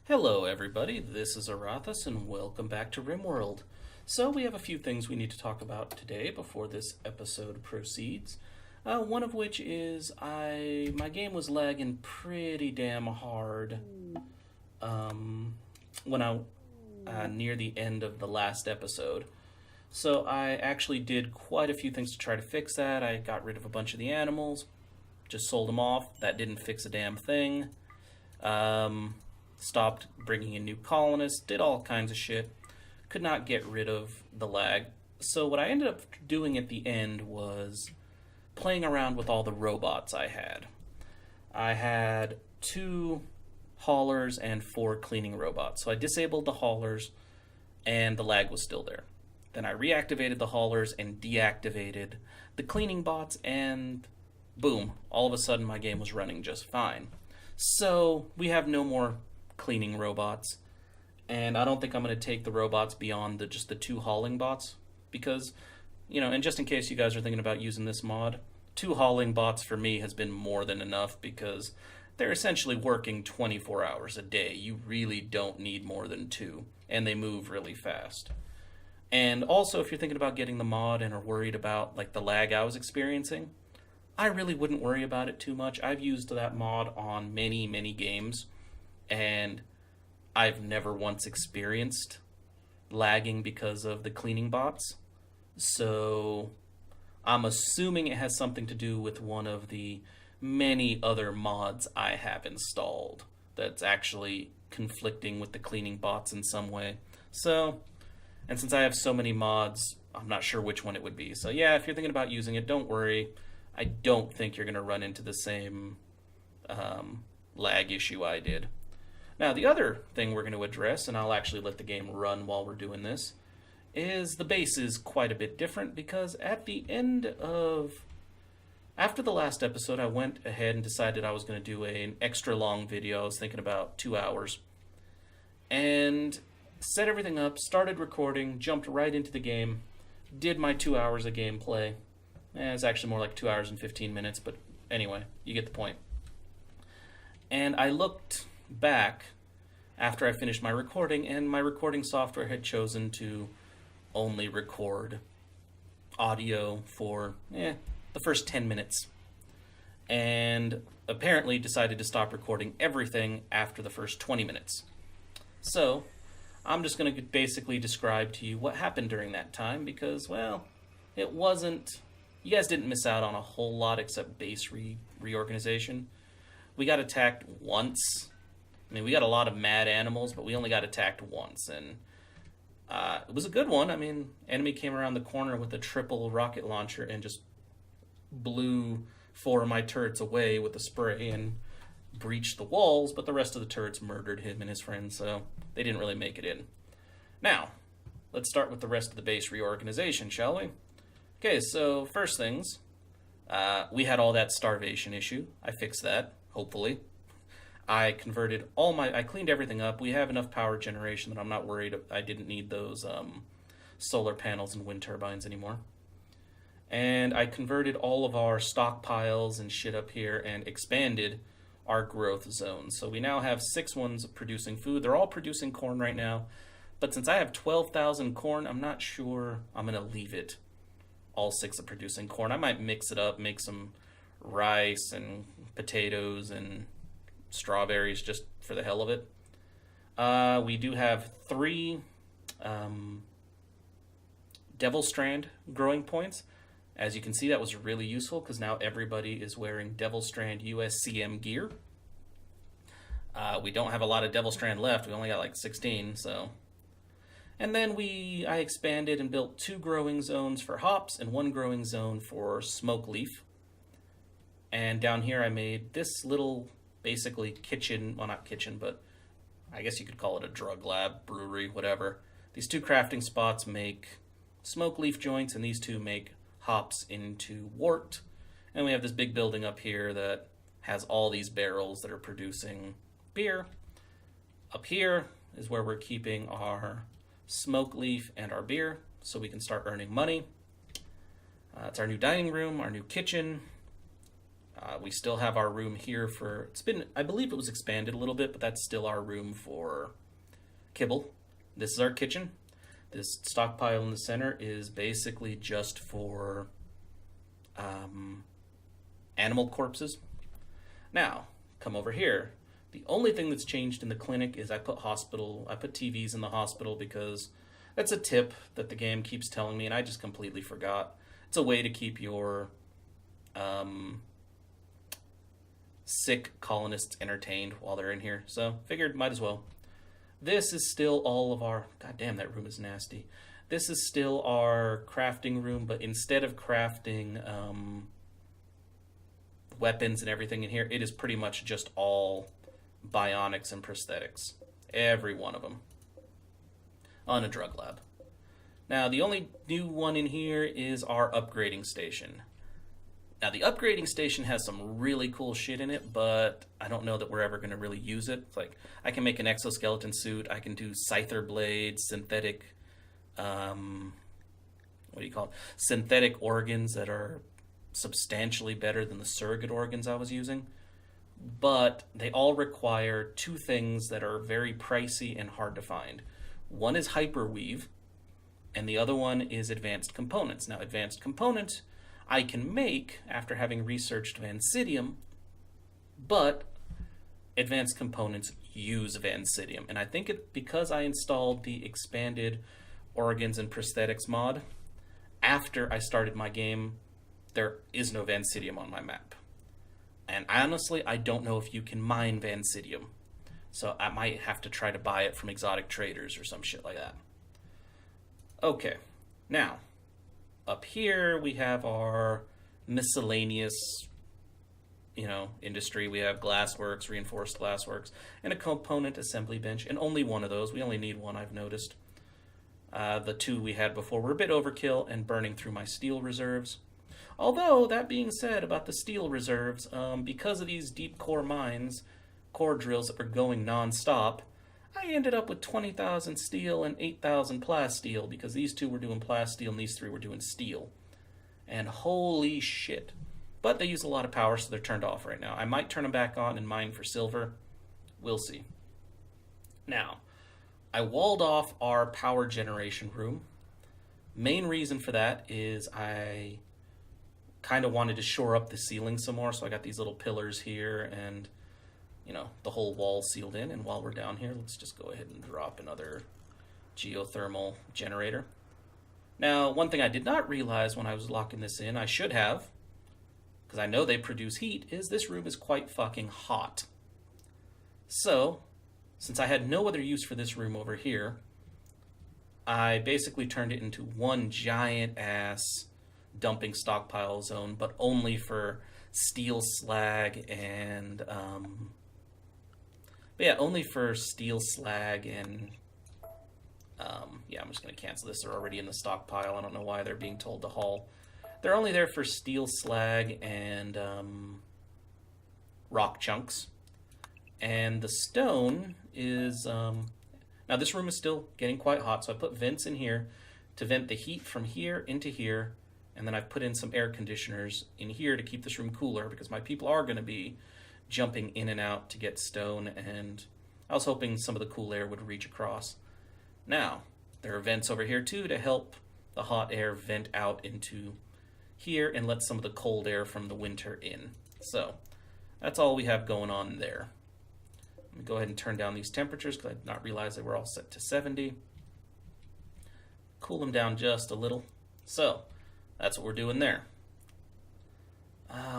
Hello everybody, this is Aurathas and welcome back to RimWorld. So we have a few things we need to talk about today before this episode proceeds. One of which is my game was lagging pretty damn hard when I near the end of the last episode. So I actually did quite a few things to try to fix that. I got rid of a bunch of the animals, just sold them off. That didn't fix a damn thing. Stopped bringing in new colonists, did all kinds of shit. Could not get rid of the lag. So what I ended up doing at the end was playing around with all the robots I had. I had 2 haulers and 4 cleaning robots. So I disabled the haulers and the lag was still there. Then I reactivated the haulers and deactivated the cleaning bots, and boom, all of a sudden my game was running just fine. So we have no more cleaning robots, and I don't think I'm going to take the robots beyond just the 2 hauling bots, because, and just in case you guys are thinking about using this mod, 2 hauling bots for me has been more than enough, because they're essentially working 24 hours a day. You really don't need more than 2, and they move really fast. And also, if you're thinking about getting the mod and are worried about like the lag I was experiencing, I really wouldn't worry about it too much. I've used that mod on many, many games, and I've never once experienced lagging because of the cleaning bots. So I'm assuming it has something to do with one of the many other mods I have installed that's actually conflicting with the cleaning bots in some way. So, and since I have so many mods, I'm not sure which one it would be. So yeah, if you're thinking about using it, don't worry. I don't think you're going to run into the same lag issue I did. Now, the other thing we're going to address, and I'll actually let the game run while we're doing this, is the base is quite a bit different, because at the end of... After the last episode, I went ahead and decided I was going to do an extra long video. I was thinking about 2 hours. And set everything up, started recording, jumped right into the game, did my 2 hours of gameplay. It's actually more like 2 hours and 15 minutes, but anyway, you get the point. And I looked back after I finished my recording, and my recording software had chosen to only record audio for the first 10 minutes. And apparently decided to stop recording everything after the first 20 minutes. So I'm just going to basically describe to you what happened during that time, because, well, it wasn't... You guys didn't miss out on a whole lot except base reorganization. We got attacked once. I mean, we got a lot of mad animals, but we only got attacked once. And it was a good one. I mean, enemy came around the corner with a triple rocket launcher and just blew 4 of my turrets away with a spray and breached the walls, but the rest of the turrets murdered him and his friends, so they didn't really make it in. Now, let's start with the rest of the base reorganization, shall we? Okay, so first things, we had all that starvation issue. I fixed that, hopefully. I cleaned everything up. We have enough power generation that I'm not worried I didn't need those solar panels and wind turbines anymore. And I converted all of our stockpiles and shit up here and expanded our growth zones. So we now have 6 ones producing food. They're all producing corn right now. But since I have 12,000 corn, I'm not sure I'm going to leave it all 6 are producing corn. I might mix it up, make some rice and potatoes and strawberries just for the hell of it. We do have 3 Devil Strand growing points. As you can see, that was really useful because now everybody is wearing Devil Strand USCM gear. We don't have a lot of Devil Strand left. We only got like 16, so... And then I expanded and built 2 growing zones for hops and 1 growing zone for smoke leaf. And down here I made this little, basically kitchen, well not kitchen, but I guess you could call it a drug lab, brewery, whatever. These 2 crafting spots make smoke leaf joints, and these 2 make hops into wort. And we have this big building up here that has all these barrels that are producing beer. Up here is where we're keeping our smoke leaf and our beer, so we can start earning money. It's our new dining room, our new kitchen. We still have our room here for, I believe it was expanded a little bit, but that's still our room for kibble. This is our kitchen. This stockpile in the center is basically just for animal corpses. Now, come over here. The only thing that's changed in the clinic is I put TVs in the hospital because that's a tip that the game keeps telling me, and I just completely forgot. It's a way to keep your sick colonists entertained while they're in here. So, figured might as well. This is still all of our... God damn, that room is nasty. This is still our crafting room, but instead of crafting weapons and everything in here, it is pretty much just all bionics and prosthetics. Every one of them. On a drug lab. Now, the only new one in here is our upgrading station. Now, the upgrading station has some really cool shit in it, but I don't know that we're ever going to really use it. It's like, I can make an exoskeleton suit, I can do scyther blades, synthetic, synthetic organs that are substantially better than the surrogate organs I was using. But they all require two things that are very pricey and hard to find. One is hyperweave, and the other one is advanced components. Now, advanced components I can make after having researched Vansidium, but advanced components use Vansidium. And I think because I installed the expanded organs and prosthetics mod, after I started my game, there is no Vansidium on my map. And honestly, I don't know if you can mine Vansidium. So I might have to try to buy it from exotic traders or some shit like that. Okay, now, up here we have our miscellaneous, industry. We have glassworks, reinforced glassworks, and a component assembly bench, and only one of those. We only need one, I've noticed. The two we had before were a bit overkill and burning through my steel reserves. Although, that being said about the steel reserves, because of these deep core mines, core drills that were going non-stop, I ended up with 20,000 steel and 8,000 plasteel because these two were doing plasteel and these three were doing steel. And holy shit. But they use a lot of power, so they're turned off right now. I might turn them back on and mine for silver. We'll see. Now, I walled off our power generation room. Main reason for that is I kind of wanted to shore up the ceiling some more, so I got these little pillars here and the whole wall sealed in. And while we're down here, let's just go ahead and drop another geothermal generator. Now, one thing I did not realize when I was locking this in, I should have, because I know they produce heat, is this room is quite fucking hot. So, since I had no other use for this room over here, I basically turned it into one giant ass dumping stockpile zone, but only for steel slag and only for steel slag and I'm just going to cancel this. They're already in the stockpile. I don't know why they're being told to haul. They're only there for steel slag and rock chunks. And the stone is now this room is still getting quite hot, so I put vents in here to vent the heat from here into here, and then I've put in some air conditioners in here to keep this room cooler because my people are going to be jumping in and out to get stone, and I was hoping some of the cool air would reach across. Now, there are vents over here too to help the hot air vent out into here and let some of the cold air from the winter in. So, that's all we have going on there. Let me go ahead and turn down these temperatures because I did not realize they were all set to 70. Cool them down just a little. So, that's what we're doing there.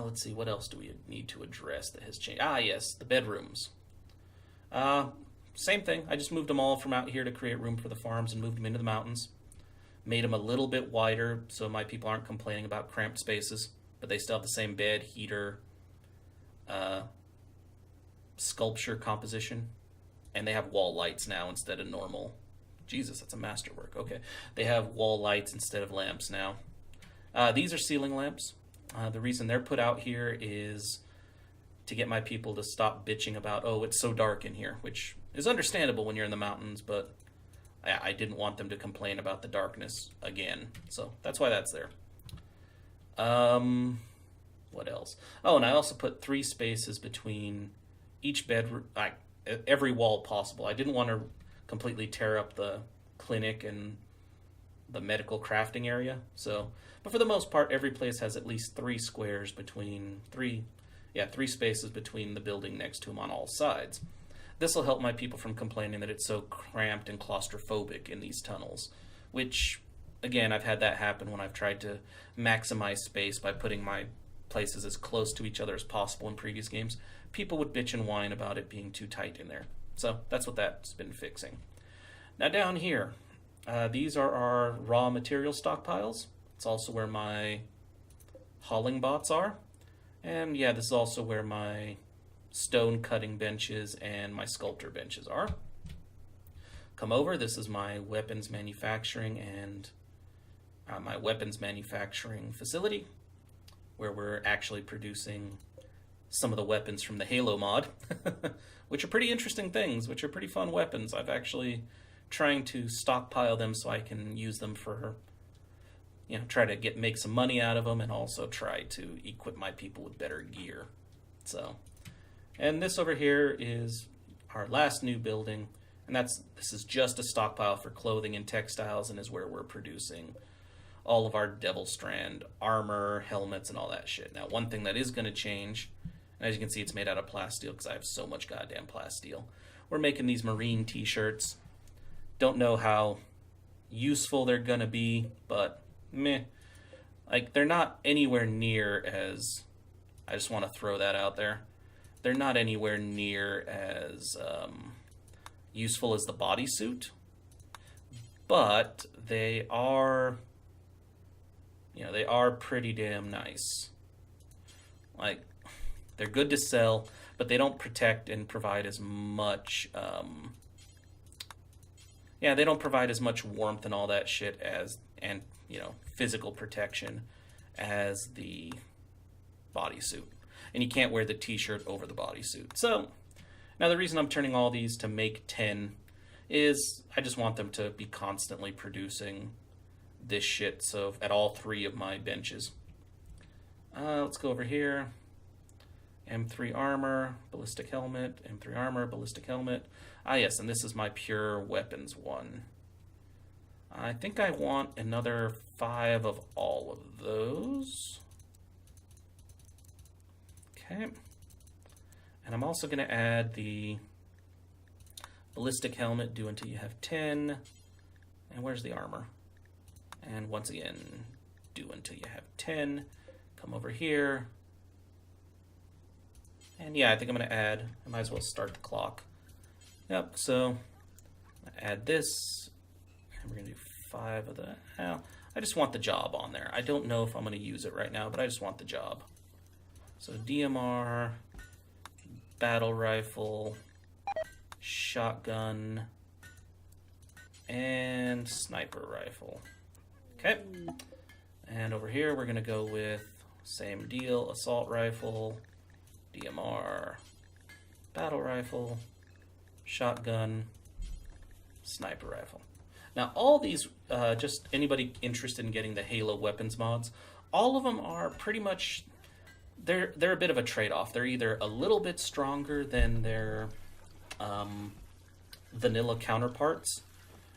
Let's see, what else do we need to address that has changed? Yes, the bedrooms. Same thing. I just moved them all from out here to create room for the farms and moved them into the mountains. Made them a little bit wider so my people aren't complaining about cramped spaces, but they still have the same bed, heater, sculpture composition, and they have wall lights now instead of normal. Jesus, that's a masterwork. Okay. They have wall lights instead of lamps now. These are ceiling lamps. The reason they're put out here is to get my people to stop bitching about, oh, it's so dark in here, which is understandable when you're in the mountains, but I didn't want them to complain about the darkness again. So that's why that's there. What What else? Oh, and I also put 3 spaces between each bedroom, every wall possible. I didn't want to completely tear up the clinic and the medical crafting area. So, but for the most part, every place has at least 3 squares between 3 spaces between the building next to them on all sides. This will help my people from complaining that it's so cramped and claustrophobic in these tunnels, which, again, I've had that happen when I've tried to maximize space by putting my places as close to each other as possible in previous games. People would bitch and whine about it being too tight in there. So that's what that's been fixing. Now down here, these are our raw material stockpiles. It's also where my hauling bots are. And yeah, this is also where my stone cutting benches and my sculptor benches are. Come over, this is my weapons manufacturing and my weapons manufacturing facility, where we're actually producing some of the weapons from the Halo mod, which are pretty interesting things, which are pretty fun weapons. I've actually trying to stockpile them so I can use them for, try to make some money out of them, and also try to equip my people with better gear. So, and this over here is our last new building, and this is just a stockpile for clothing and textiles, and is where we're producing all of our Devil Strand armor, helmets, and all that shit. Now, one thing that is going to change, and as you can see, it's made out of plasteel because I have so much goddamn plasteel. We're making these marine t-shirts. Don't know how useful they're going to be, but meh. Like, they're not anywhere near as... I just want to throw that out there. They're not anywhere near as useful as the bodysuit, but they are... they are pretty damn nice. Like, they're good to sell, but they don't protect and provide as much, they don't provide as much warmth and all that shit and physical protection as the bodysuit. And you can't wear the t-shirt over the bodysuit. So, now the reason I'm turning all these to make 10 is I just want them to be constantly producing this shit, so at all 3 of my benches. Let's go over here. M3 armor, ballistic helmet, M3 armor, ballistic helmet. Yes, and this is my pure weapons one. I think I want another 5 of all of those. Okay. And I'm also going to add the ballistic helmet, do until you have 10. And where's the armor? And once again, do until you have 10. Come over here. And yeah, I think I'm going to add, I might as well start the clock. Yep, so add this. And we're going to do 5 of that. Well, I just want the job on there. I don't know if I'm going to use it right now, but I just want the job. So DMR, battle rifle, shotgun, and sniper rifle. Okay, and over here we're going to go with same deal, assault rifle, DMR, battle rifle, shotgun, sniper rifle. Now all these, just anybody interested in getting the Halo weapons mods, all of them are pretty much, they're a bit of a trade-off. They're either a little bit stronger than their vanilla counterparts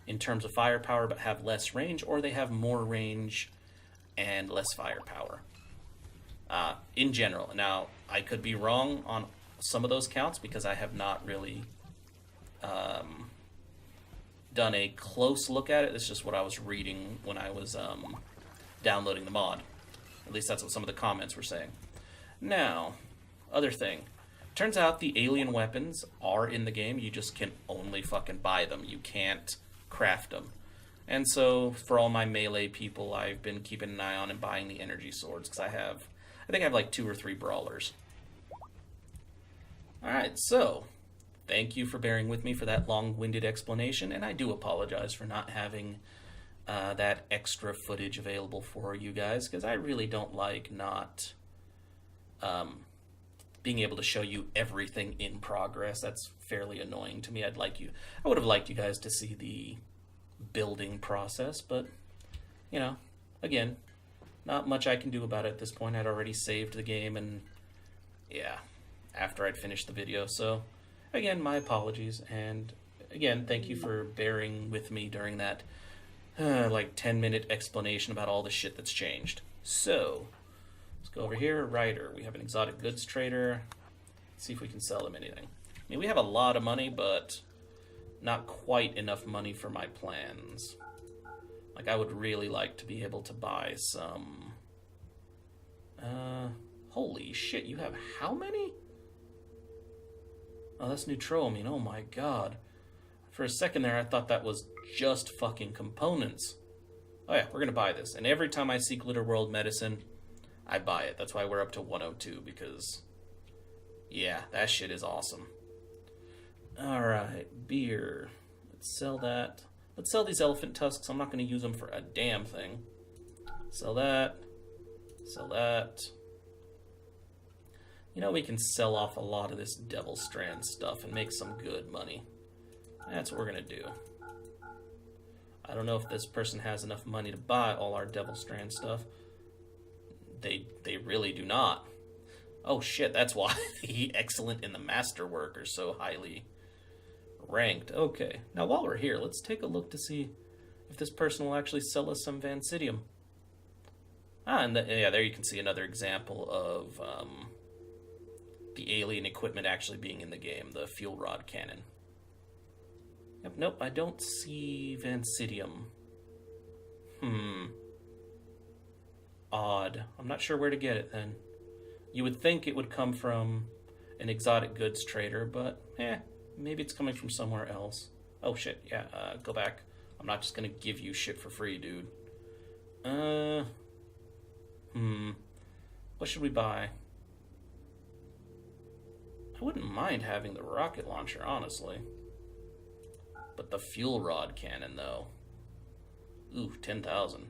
in terms of firepower, but have less range, or they have more range and less firepower in general. Now, I could be wrong on some of those counts because I have not really done a close look at it. It's just what I was reading when I was downloading the mod. At least that's what some of the comments were saying. Now, other thing. Turns out the alien weapons are in the game. You just can only fucking buy them. You can't craft them. And so, for all my melee people, I've been keeping an eye on and buying the energy swords, because I think I have like 2 or 3 brawlers. Alright, so, thank you for bearing with me for that long-winded explanation, and I do apologize for not having that extra footage available for you guys, because I really don't like not being able to show you everything in progress. That's fairly annoying to me. I would have liked you guys to see the building process, but, again, Not much I can do about it at this point. I'd already saved the game, and yeah, after I'd finished the video. So, again, my apologies, and again, thank you for bearing with me during that like 10-minute explanation about all the shit that's changed. So, let's go over here. Writer. We have an exotic goods trader. Let's see if we can sell him anything. I mean, we have a lot of money, but not quite enough money for my plans. Like, I would really like to be able to buy some... holy shit, you have how many? Oh, that's neutroamine. Oh my god. For a second there, I thought that was just fucking components. Oh yeah, we're gonna buy this. And every time I see Glitter World medicine, I buy it. That's why we're up to 102, because... yeah, that shit is awesome. Alright, beer. Let's sell that. Let's sell these elephant tusks. I'm not going to use them for a damn thing. Sell that. Sell that. You know, we can sell off a lot of this Devil Strand stuff and make some good money. That's what we're going to do. I don't know if this person has enough money to buy all our Devil Strand stuff. They really do not. Oh shit, that's why the excellent in the masterwork are so highly ranked. Okay, now while we're here, let's take a look to see if this person will actually sell us some Vansidium. And yeah, there you can see another example of the alien equipment actually being in the game, the fuel rod cannon. Yep, nope, I don't see Vansidium. Odd. I'm not sure where to get it then. You would think it would come from an exotic goods trader, but maybe it's coming from somewhere else. Oh shit, yeah, go back. I'm not just gonna give you shit for free, dude. What should we buy? I wouldn't mind having the rocket launcher, honestly. But the fuel rod cannon, though. Ooh, 10,000.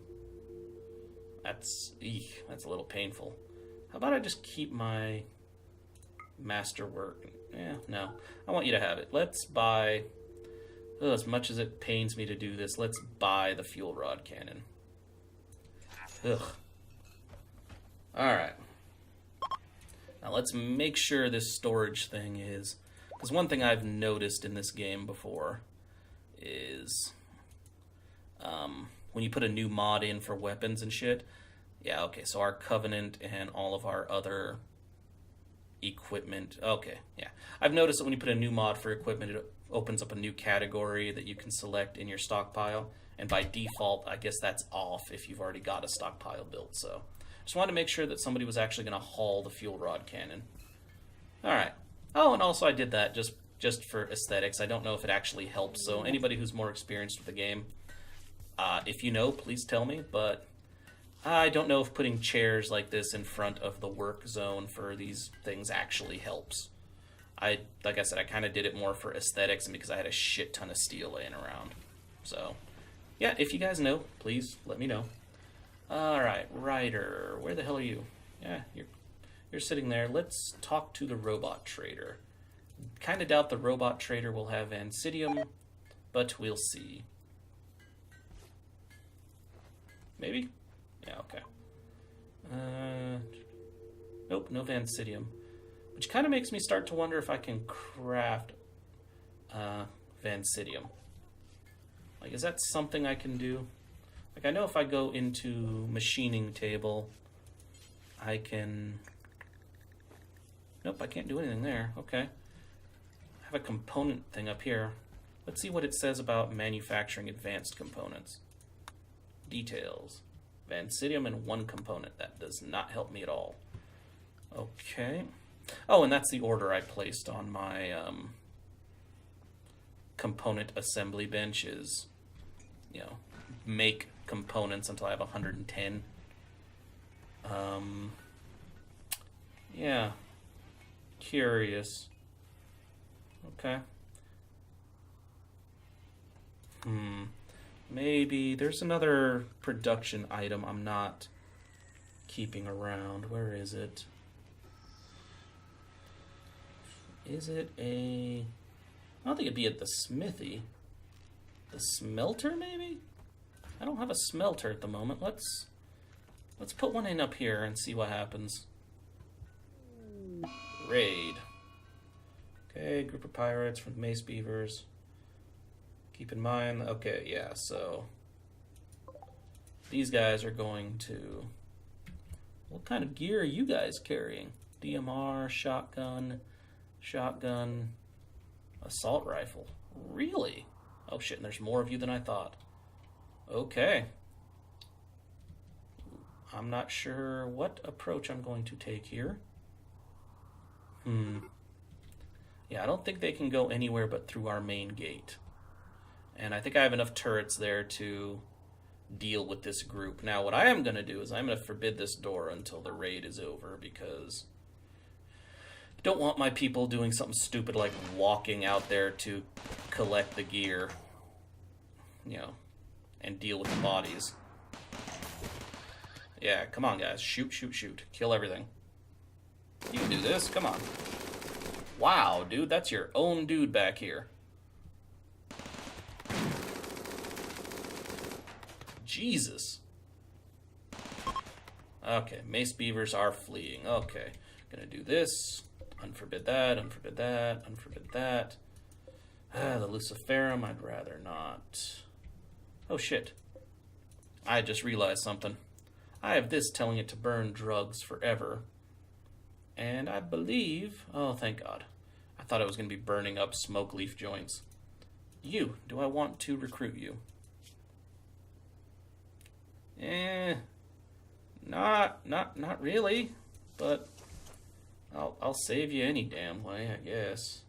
That's a little painful. How about I just keep my masterwork? No. I want you to have it. Let's buy... as much as it pains me to do this, let's buy the fuel rod cannon. Ugh. Alright. Now let's make sure this storage thing is... because one thing I've noticed in this game before is... when you put a new mod in for weapons and shit... yeah, okay, so our Covenant and all of our other equipment... okay, yeah. I've noticed that when you put a new mod for equipment, it opens up a new category that you can select in your stockpile. And by default, I guess that's off if you've already got a stockpile built. So just wanted to make sure that somebody was actually going to haul the fuel rod cannon. Alright. Oh, and also I did that just for aesthetics. I don't know if it actually helps. So anybody who's more experienced with the game, if you know, please tell me. But... I don't know if putting chairs like this in front of the work zone for these things actually helps. Like I said, I kind of did it more for aesthetics and because I had a shit ton of steel laying around. So, yeah, if you guys know, please let me know. Alright, Ryder, where the hell are you? Yeah, you're sitting there. Let's talk to the robot trader. Kind of doubt the robot trader will have Vansidium, but we'll see. Maybe? Yeah, okay. Nope, no Vansidium. Which kind of makes me start to wonder if I can craft Vansidium. Like, is that something I can do? Like, I know if I go into machining table, I can... nope, I can't do anything there. Okay. I have a component thing up here. Let's see what it says about manufacturing advanced components. Details. Vansidium and one component. That does not help me at all. Okay. Oh, and that's the order I placed on my component assembly bench is, you know, make components until I have 110. Yeah. Curious. Okay. Maybe there's another production item I'm not keeping around. Where is it? Is it a... I don't think it'd be at the smithy. The smelter, maybe? I don't have a smelter at the moment. Let's Let's put one in up here and see what happens. Raid. Okay, group of pirates from Mace Beavers. Keep in mind, okay, yeah, so these guys are going to... What kind of gear are you guys carrying? DMR, shotgun, assault rifle. Really? Oh shit, and there's more of you than I thought. Okay. I'm not sure what approach I'm going to take here. Yeah, I don't think they can go anywhere but through our main gate. And I think I have enough turrets there to deal with this group. Now, what I am going to do is I'm going to forbid this door until the raid is over, because I don't want my people doing something stupid like walking out there to collect the gear, you know, and deal with the bodies. Yeah, come on, guys. Shoot, shoot, shoot. Kill everything. You can do this. Come on. Wow, dude, that's your own dude back here. Jesus. Okay, Mace Beavers are fleeing. Okay, gonna do this. Unforbid that, unforbid that, unforbid that. The Luciferum, I'd rather not. Oh, shit. I just realized something. I have this telling it to burn drugs forever. And I believe... Oh, thank God. I thought it was going to be burning up smoke leaf joints. You. Do I want to recruit you? Not really. But I'll save you any damn way, I guess.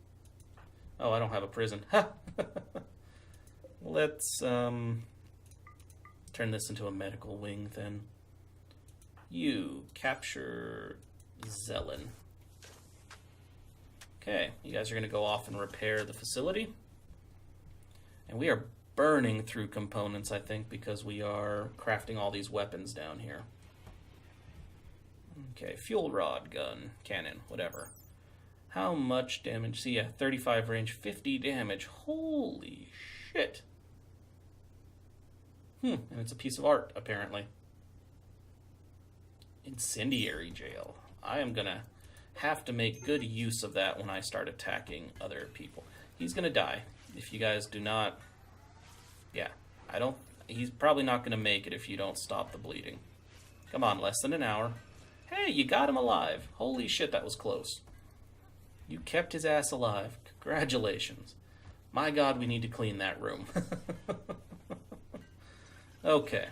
Oh, I don't have a prison. Ha! Let's turn this into a medical wing then. You capture Zelen. Okay, you guys are going to go off and repair the facility. And we are burning through components, I think, because we are crafting all these weapons down here. Okay, fuel rod, gun, cannon, whatever. How much damage? See, yeah, 35 range, 50 damage. Holy shit. And it's a piece of art, apparently. Incendiary jail. I am gonna have to make good use of that when I start attacking other people. He's gonna die if you guys do not... Yeah, he's probably not gonna make it if you don't stop the bleeding. Come on, less than an hour. Hey, you got him alive. Holy shit, that was close. You kept his ass alive. Congratulations. My God, we need to clean that room. Okay.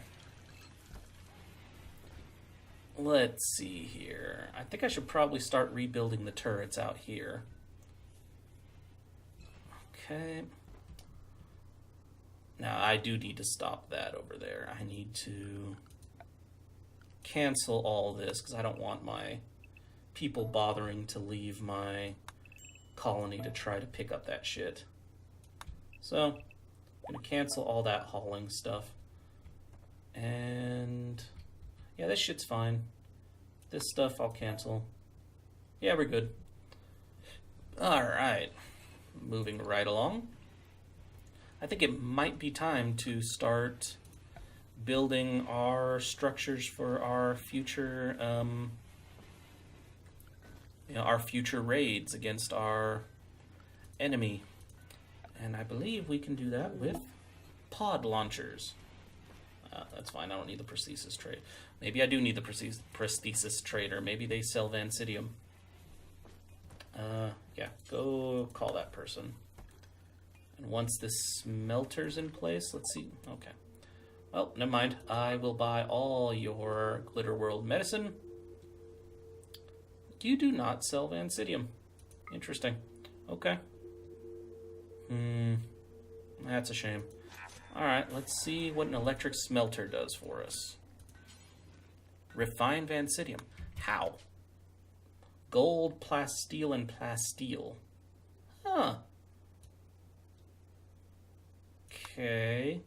Let's see here. I think I should probably start rebuilding the turrets out here. Okay. Now, I do need to stop that over there. I need to cancel all this because I don't want my people bothering to leave my colony to try to pick up that shit. So, I'm going to cancel all that hauling stuff. And yeah, this shit's fine. This stuff I'll cancel. Yeah, we're good. Alright. Moving right along. I think it might be time to start building our structures for our future our future raids against our enemy. And I believe we can do that with pod launchers. That's fine, I don't need the prosthesis trade. Maybe I do need the prosthesis trader. Maybe they sell Vansidium. Yeah, go call that person. And once this smelter's in place, let's see. Okay. Well, never mind. I will buy all your Glitter World medicine. You do not sell Vansidium. Interesting. Okay. That's a shame. Alright, let's see what an electric smelter does for us. Refine Vansidium. How? Gold, plasteel, and plasteel. Huh. Okay.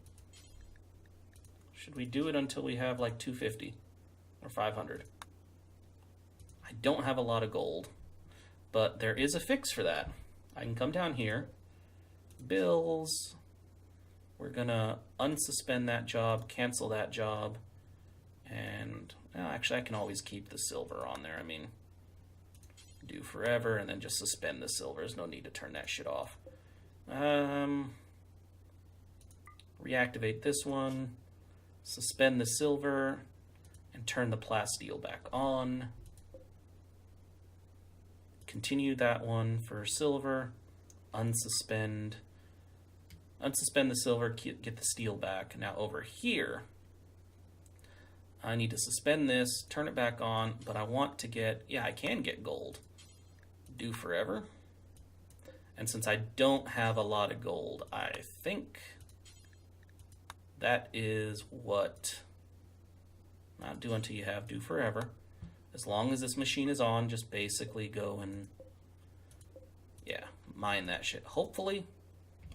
Should we do it until we have like 250 or 500? I don't have a lot of gold, but there is a fix for that. I can come down here. Bills. We're gonna unsuspend that job, cancel that job, And well, actually, I can always keep the silver on there. I mean, do forever and then just suspend the silver. There's no need to turn that shit off. Reactivate this one, suspend the silver, and turn the plasteel back on. Continue that one for silver, unsuspend the silver, get the steel back. Now over here, I need to suspend this, turn it back on, but I want to get, yeah, I can get gold. Do forever. And since I don't have a lot of gold, I think that is what, not do until you have, do forever. As long as this machine is on, just basically go and, yeah, mine that shit. Hopefully,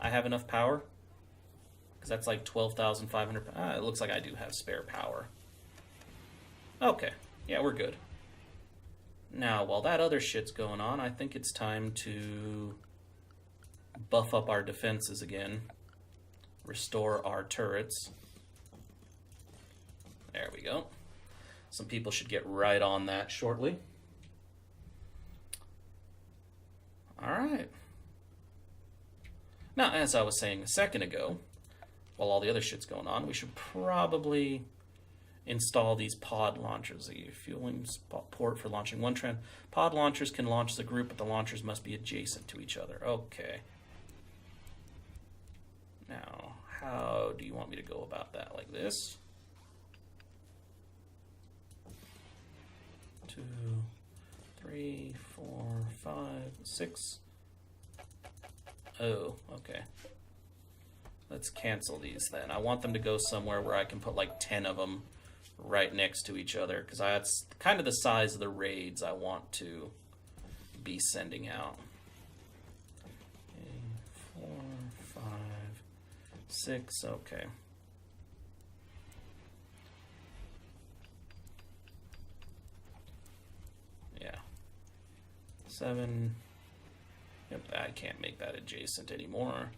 I have enough power, because that's like 12,500. It looks like I do have spare power. Okay, yeah, we're good. Now, while that other shit's going on, I think it's time to buff up our defenses again. Restore our turrets. There we go. Some people should get right on that shortly. Alright. Now, as I was saying a second ago, while all the other shit's going on, we should probably install these pod launchers. The fueling port for launching one trend. Pod launchers can launch the group, but the launchers must be adjacent to each other. Okay. Now, how do you want me to go about that? Like this? 2, 3, 4, 5, 6. Oh, okay. Let's cancel these then. I want them to go somewhere where I can put like 10 of them right next to each other, because that's kind of the size of the raids I want to be sending out. 4, 5, 6, okay. Yeah. 7. Yep, I can't make that adjacent anymore.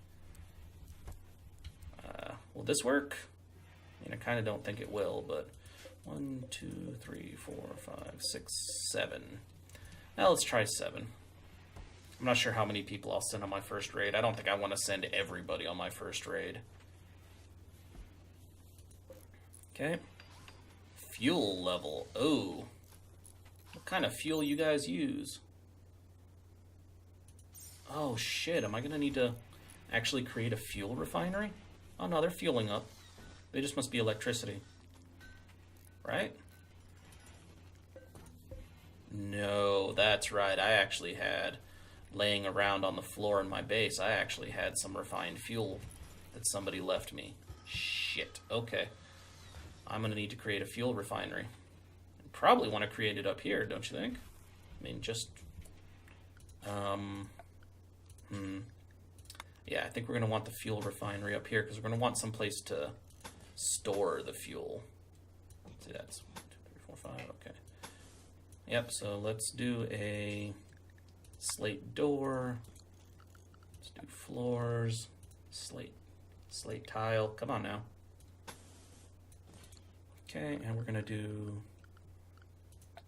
Will this work? I mean, I kind of don't think it will, but 1, 2, 3, 4, 5, 6, 7. Now let's try 7. I'm not sure how many people I'll send on my first raid. I don't think I want to send everybody on my first raid. Okay. Fuel level. Oh. What kind of fuel you guys use? Oh shit, am I going to need to actually create a fuel refinery? Oh no, they're fueling up. They just must be electricity. Right? No, that's right. I actually had, laying around on the floor in my base, I actually had some refined fuel that somebody left me. Shit. Okay. I'm going to need to create a fuel refinery. Probably want to create it up here, don't you think? I mean, just... Yeah, I think we're going to want the fuel refinery up here, because we're going to want some place to store the fuel. Let's see, that's 1, 2, 3, 4, 5, okay. Yep, so let's do a slate door. Let's do floors. Slate tile. Come on now. Okay, and we're going to do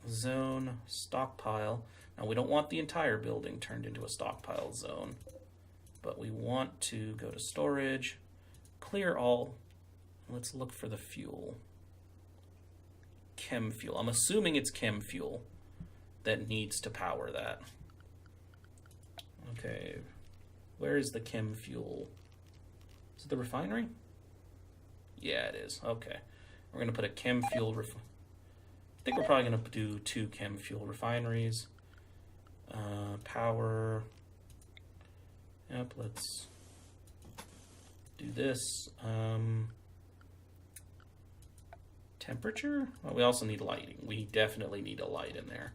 zone stockpile. Now, we don't want the entire building turned into a stockpile zone, but we want to go to storage, clear all. Let's look for the fuel. Chem fuel. I'm assuming it's chem fuel that needs to power that. Okay, where is the chem fuel? Is it the refinery? Yeah, it is. Okay. We're going to put a chem fuel I think we're probably going to do 2 chem fuel refineries. Power. Yep, let's do this. Temperature? Well, we also need lighting. We definitely need a light in there.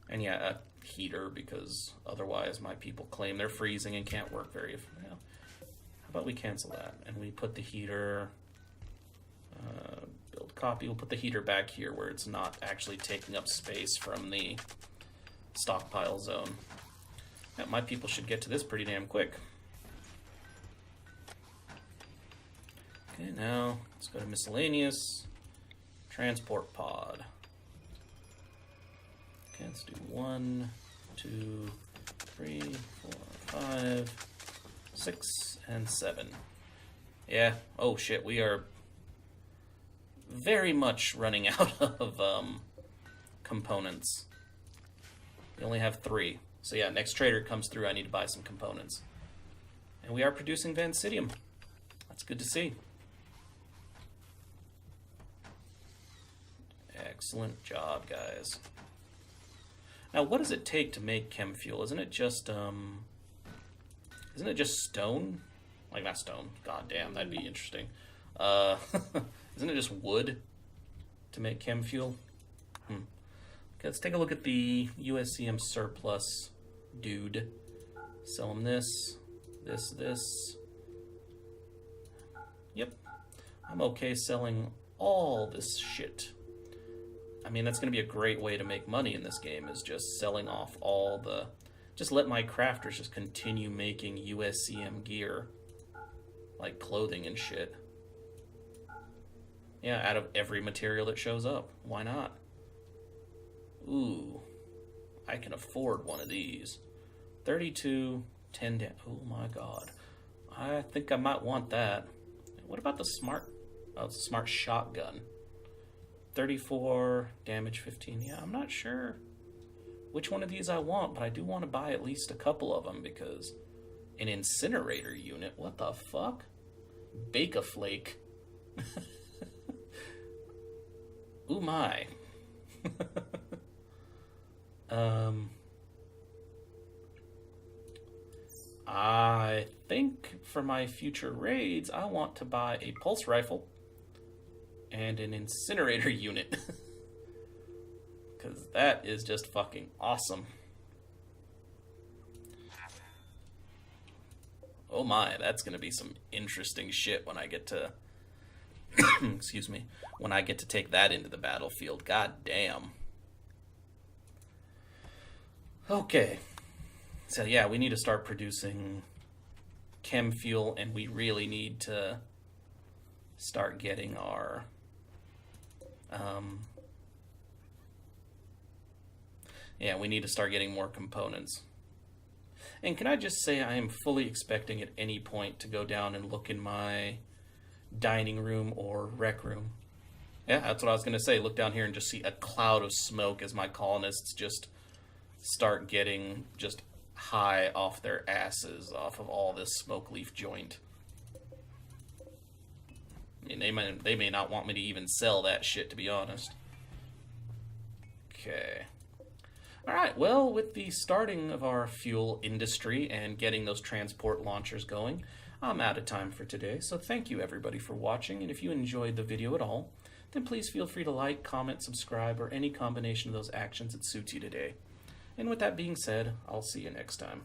And yeah, a heater, because otherwise my people claim they're freezing and can't work very... Well, how about we cancel that? And we put the heater... build copy. We'll put the heater back here where it's not actually taking up space from the stockpile zone. Yeah, my people should get to this pretty damn quick. Okay, now let's go to miscellaneous. Transport pod. Okay, let's do 1, 2, 3, 4, 5, 6, and 7. Yeah, oh shit, we are very much running out of components. We only have 3. So yeah, next trader comes through, I need to buy some components. And we are producing Vancidium. That's good to see. Excellent job, guys. Now, what does it take to make chem fuel? Isn't it just stone? Like, not stone. God damn, that'd be interesting. Isn't it just wood to make chem fuel? Okay, let's take a look at the USCM surplus dude. Sell him this. This. Yep. I'm okay selling all this shit. I mean, that's going to be a great way to make money in this game, is just selling off all the... Just let my crafters just continue making USCM gear. Like clothing and shit. Yeah, out of every material that shows up. Why not? Ooh. I can afford one of these. 32, 10 damage. Oh my god. I think I might want that. What about the smart... Oh, it's a smart shotgun. 34, damage 15. Yeah, I'm not sure which one of these I want, but I do want to buy at least a couple of them, because an incinerator unit? What the fuck? Bake-a-flake. Ooh my. I think for my future raids, I want to buy a pulse rifle and an incinerator unit. Because that is just fucking awesome. Oh my, that's going to be some interesting shit when I get to... excuse me. When I get to take that into the battlefield. God damn. Okay. So yeah, we need to start producing chem fuel, and we really need to start getting our... yeah, we need to start getting more components. And can I just say, I am fully expecting at any point to go down and look in my dining room or rec room. Yeah, that's what I was going to say. Look down here and just see a cloud of smoke as my colonists just start getting just high off their asses off of all this smoke leaf joint. I mean, they may not want me to even sell that shit, to be honest. Okay. Alright, well, with the starting of our fuel industry and getting those transport launchers going, I'm out of time for today. So thank you, everybody, for watching. And if you enjoyed the video at all, then please feel free to like, comment, subscribe, or any combination of those actions that suits you today. And with that being said, I'll see you next time.